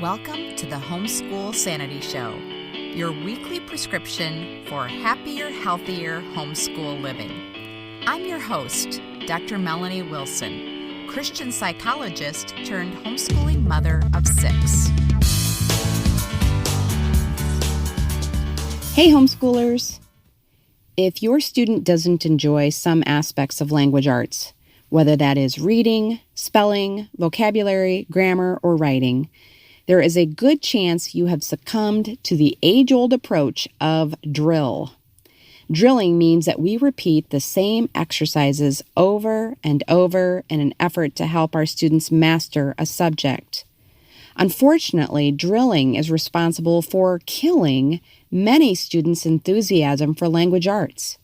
Welcome to the Homeschool Sanity Show, your weekly prescription for happier, healthier homeschool living. I'm your host, Dr. Melanie Wilson, Christian psychologist turned homeschooling mother of 6. Hey homeschoolers! If your student doesn't enjoy some aspects of language arts, whether that is reading, spelling, vocabulary, grammar, or writing, there is a good chance you have succumbed to the age-old approach of drill. Drilling means that we repeat the same exercises over and over in an effort to help our students master a subject. Unfortunately, drilling is responsible for killing many students' enthusiasm for language arts.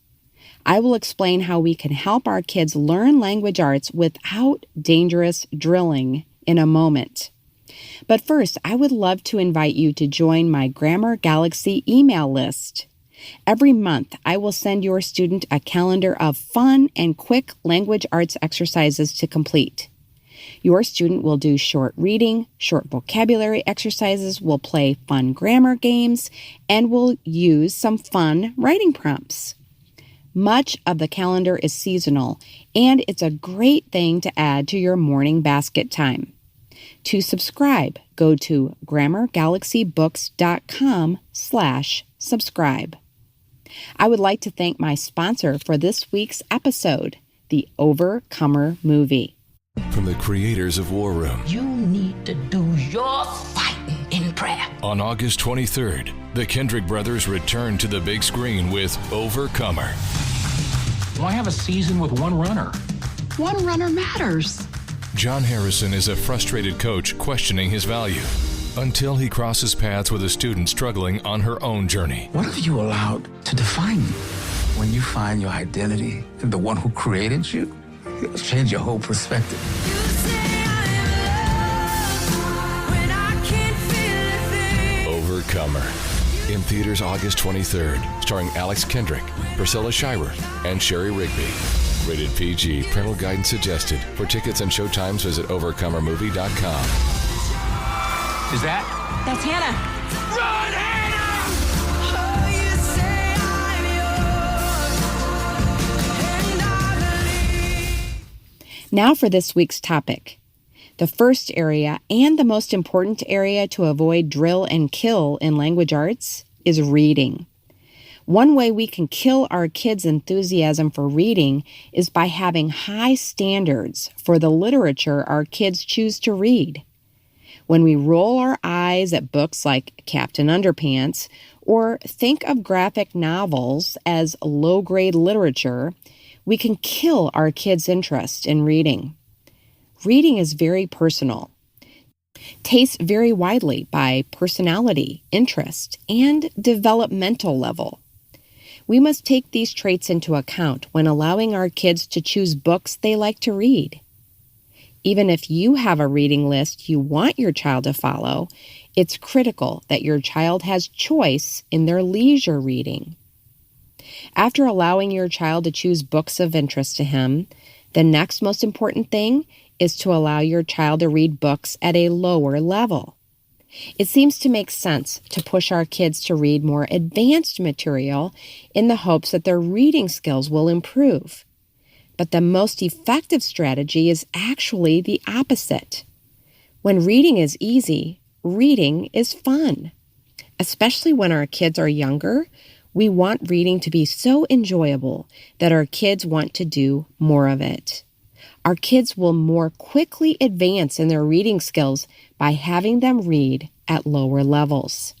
I will explain how we can help our kids learn language arts without dangerous drilling in a moment. But first, I would love to invite you to join my Grammar Galaxy email list. Every month, I will send your student a calendar of fun and quick language arts exercises to complete. Your student will do short reading, short vocabulary exercises, will play fun grammar games, and will use some fun writing prompts. Much of the calendar is seasonal, and it's a great thing to add to your morning basket time. To subscribe, go to grammargalaxybooks.com/subscribe. I would like to thank my sponsor for this week's episode, the Overcomer movie. From the creators of War Room. You need to do your fighting in prayer. On August 23rd, the Kendrick brothers return to the big screen with Overcomer. Why have a season with one runner? One runner matters. John Harrison is a frustrated coach questioning his value until he crosses paths with a student struggling on her own journey. What have you allowed to define you? When you find your identity in the one who created you, it'll change your whole perspective. Overcomer. In theaters August 23rd, starring Alex Kendrick, Priscilla Shirer, and Sherry Rigby. Rated PG. Parental guidance suggested. For tickets and showtimes, visit overcomermovie.com. Is that? That's Hannah. Run, Hannah! Now for this week's topic. The first area, and the most important area to avoid drill and kill in language arts, is reading. One way we can kill our kids' enthusiasm for reading is by having high standards for the literature our kids choose to read. When we roll our eyes at books like Captain Underpants or think of graphic novels as low-grade literature, we can kill our kids' interest in reading. Reading is very personal. Tastes vary widely by personality, interest, and developmental level. We must take these traits into account when allowing our kids to choose books they like to read. Even if you have a reading list you want your child to follow, it's critical that your child has choice in their leisure reading. After allowing your child to choose books of interest to him, the next most important thing is to allow your child to read books at a lower level. It seems to make sense to push our kids to read more advanced material in the hopes that their reading skills will improve. But the most effective strategy is actually the opposite. When reading is easy, reading is fun. Especially when our kids are younger, we want reading to be so enjoyable that our kids want to do more of it. Our kids will more quickly advance in their reading skills by having them read at lower levels.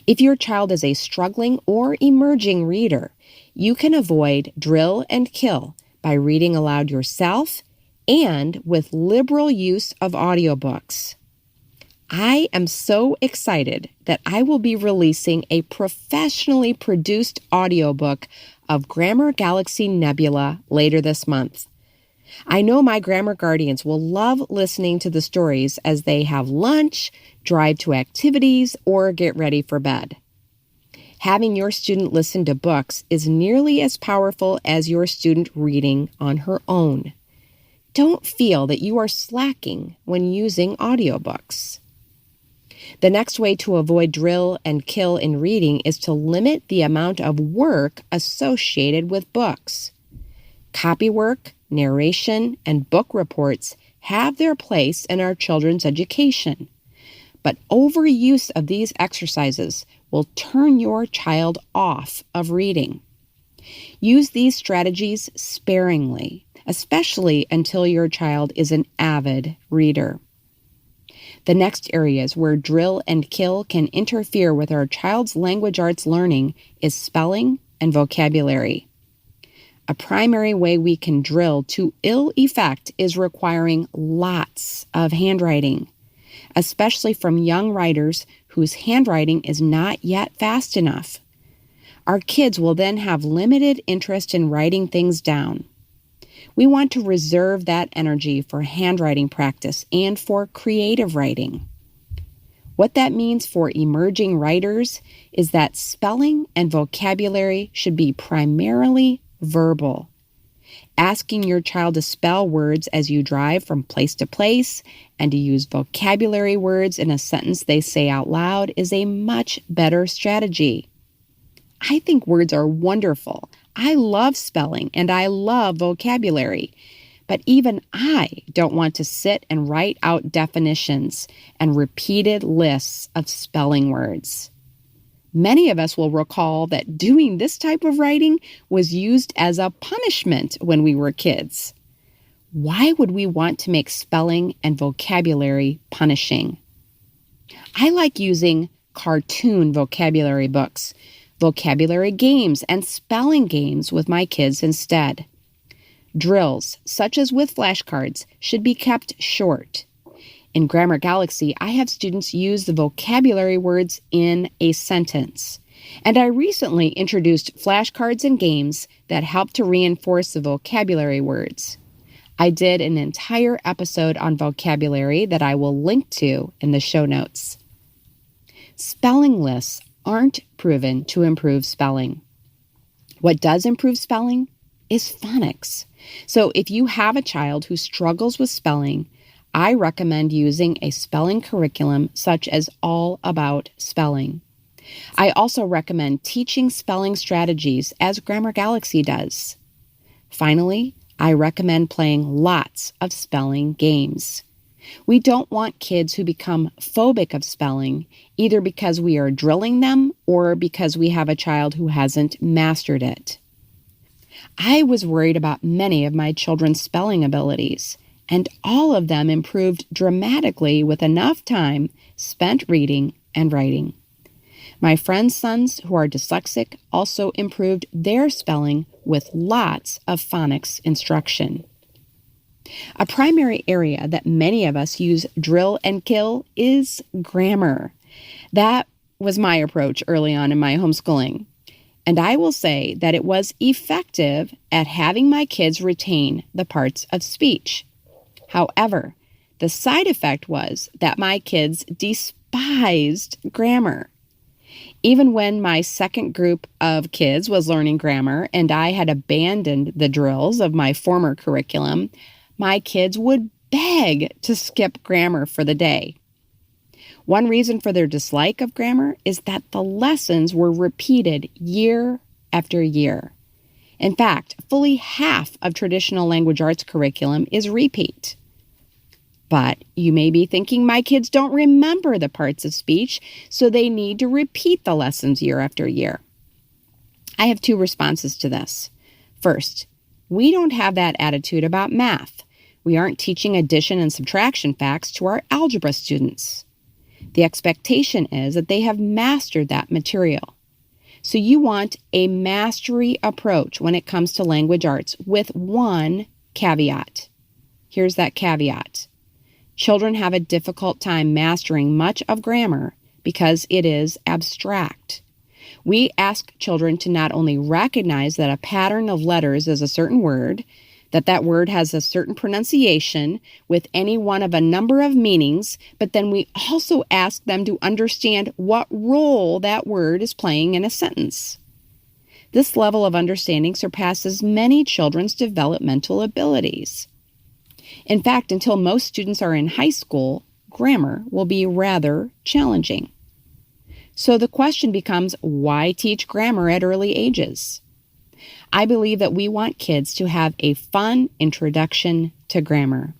If your child is a struggling or emerging reader, you can avoid drill and kill by reading aloud yourself and with liberal use of audiobooks. I am so excited that I will be releasing a professionally produced audiobook of Grammar Galaxy Nebula later this month. I know my grammar guardians will love listening to the stories as they have lunch, drive to activities, or get ready for bed. Having your student listen to books is nearly as powerful as your student reading on her own. Don't feel that you are slacking when using audiobooks. The next way to avoid drill and kill in reading is to limit the amount of work associated with books. Copywork, narration, and book reports have their place in our children's education, but overuse of these exercises will turn your child off of reading. Use these strategies sparingly, especially until your child is an avid reader. The next areas where drill and kill can interfere with our child's language arts learning is spelling and vocabulary. A primary way we can drill to ill effect is requiring lots of handwriting, especially from young writers whose handwriting is not yet fast enough. Our kids will then have limited interest in writing things down. We want to reserve that energy for handwriting practice and for creative writing. What that means for emerging writers is that spelling and vocabulary should be primarily verbal. Asking your child to spell words as you drive from place to place and to use vocabulary words in a sentence they say out loud is a much better strategy. I think words are wonderful. I love spelling and I love vocabulary, but even I don't want to sit and write out definitions and repeated lists of spelling words. Many of us will recall that doing this type of writing was used as a punishment when we were kids. Why would we want to make spelling and vocabulary punishing? I like using cartoon vocabulary books, vocabulary games, and spelling games with my kids instead. Drills, such as with flashcards, should be kept short. In Grammar Galaxy, I have students use the vocabulary words in a sentence. And I recently introduced flashcards and games that help to reinforce the vocabulary words. I did an entire episode on vocabulary that I will link to in the show notes. Spelling lists aren't proven to improve spelling. What does improve spelling is phonics. So if you have a child who struggles with spelling, I recommend using a spelling curriculum such as All About Spelling. I also recommend teaching spelling strategies as Grammar Galaxy does. Finally, I recommend playing lots of spelling games. We don't want kids who become phobic of spelling, either because we are drilling them or because we have a child who hasn't mastered it. I was worried about many of my children's spelling abilities, and all of them improved dramatically with enough time spent reading and writing. My friends' sons who are dyslexic also improved their spelling with lots of phonics instruction. A primary area that many of us use drill and kill is grammar. That was my approach early on in my homeschooling. And I will say that it was effective at having my kids retain the parts of speech. However, the side effect was that my kids despised grammar. Even when my second group of kids was learning grammar and I had abandoned the drills of my former curriculum, my kids would beg to skip grammar for the day. One reason for their dislike of grammar is that the lessons were repeated year after year. In fact, fully half of traditional language arts curriculum is repeat. But you may be thinking, my kids don't remember the parts of speech, so they need to repeat the lessons year after year. I have two responses to this. First, we don't have that attitude about math. We aren't teaching addition and subtraction facts to our algebra students. The expectation is that they have mastered that material. So you want a mastery approach when it comes to language arts with one caveat. Here's that caveat. Children have a difficult time mastering much of grammar because it is abstract. We ask children to not only recognize that a pattern of letters is a certain word, that word has a certain pronunciation with any one of a number of meanings, but then we also ask them to understand what role that word is playing in a sentence. This level of understanding surpasses many children's developmental abilities. In fact, until most students are in high school, grammar will be rather challenging. So the question becomes, why teach grammar at early ages? I believe that we want kids to have a fun introduction to grammar.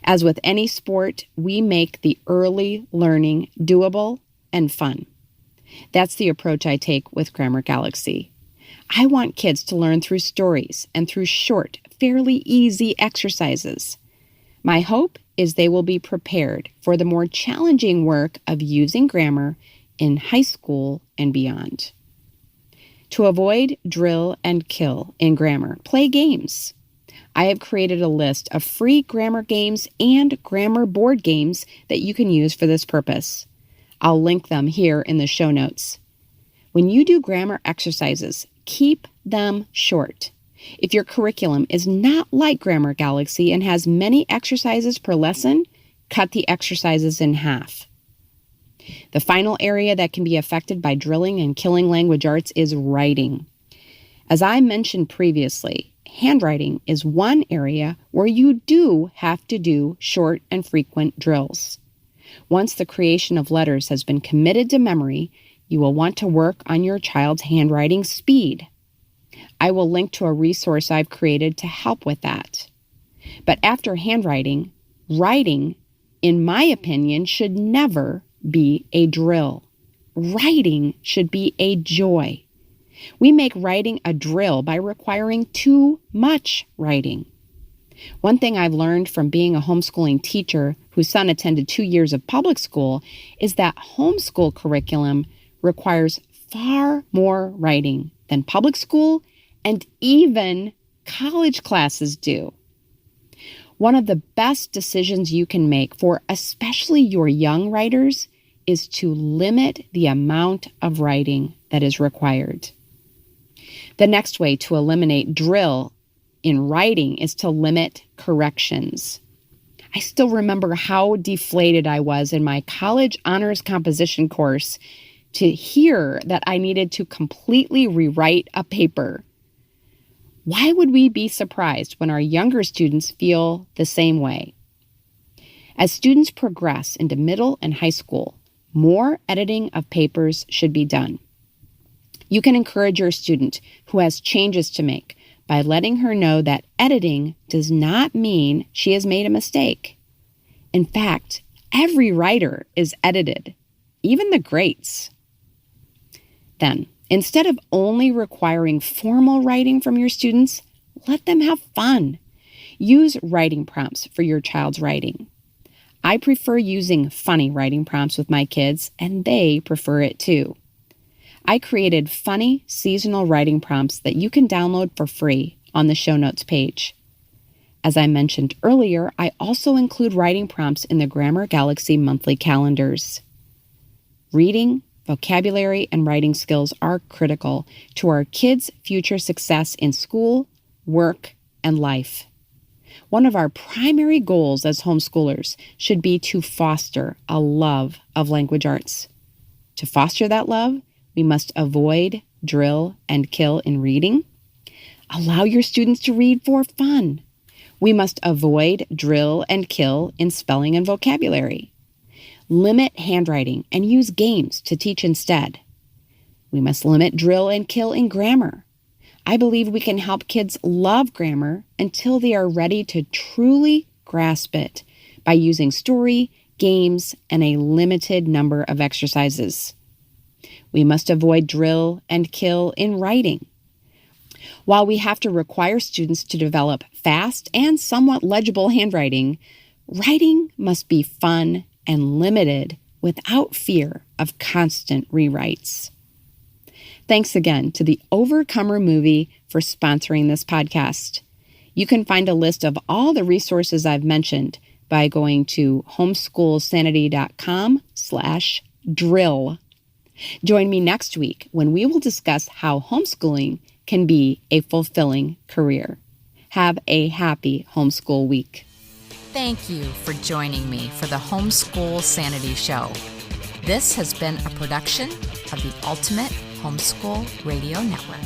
As with any sport, we make the early learning doable and fun. That's the approach I take with Grammar Galaxy. I want kids to learn through stories and through short, fairly easy exercises. My hope is they will be prepared for the more challenging work of using grammar in high school and beyond. To avoid drill and kill in grammar, play games. I have created a list of free grammar games and grammar board games that you can use for this purpose. I'll link them here in the show notes. When you do grammar exercises, keep them short. If your curriculum is not like Grammar Galaxy and has many exercises per lesson, cut the exercises in half. The final area that can be affected by drilling and killing language arts is writing. As I mentioned previously, handwriting is one area where you do have to do short and frequent drills. Once the creation of letters has been committed to memory, you will want to work on your child's handwriting speed. I will link to a resource I've created to help with that. But after handwriting, writing, in my opinion, should never be a drill. Writing should be a joy. We make writing a drill by requiring too much writing. One thing I've learned from being a homeschooling teacher whose son attended 2 years of public school is that homeschool curriculum requires far more writing than public school and even college classes do. One of the best decisions you can make for especially your young writers is to limit the amount of writing that is required. The next way to eliminate drill in writing is to limit corrections. I still remember how deflated I was in my college honors composition course to hear that I needed to completely rewrite a paper. Why would we be surprised when our younger students feel the same way? As students progress into middle and high school, more editing of papers should be done. You can encourage your student who has changes to make by letting her know that editing does not mean she has made a mistake. In fact, every writer is edited, even the greats. Then, instead of only requiring formal writing from your students, let them have fun. Use writing prompts for your child's writing. I prefer using funny writing prompts with my kids, and they prefer it too. I created funny seasonal writing prompts that you can download for free on the show notes page. As I mentioned earlier, I also include writing prompts in the Grammar Galaxy monthly calendars. Reading, vocabulary, and writing skills are critical to our kids' future success in school, work, and life. One of our primary goals as homeschoolers should be to foster a love of language arts. To foster that love, we must avoid drill and kill in reading. Allow your students to read for fun. We must avoid drill and kill in spelling and vocabulary. Limit handwriting and use games to teach instead. We must limit drill and kill in grammar. I believe we can help kids love grammar until they are ready to truly grasp it by using story, games, and a limited number of exercises. We must avoid drill and kill in writing. While we have to require students to develop fast and somewhat legible handwriting, writing must be fun and limited without fear of constant rewrites. Thanks again to the Overcomer Movie for sponsoring this podcast. You can find a list of all the resources I've mentioned by going to homeschoolsanity.com/drill. Join me next week when we will discuss how homeschooling can be a fulfilling career. Have a happy homeschool week. Thank you for joining me for the Homeschool Sanity Show. This has been a production of the Ultimate Homeschool Radio Network.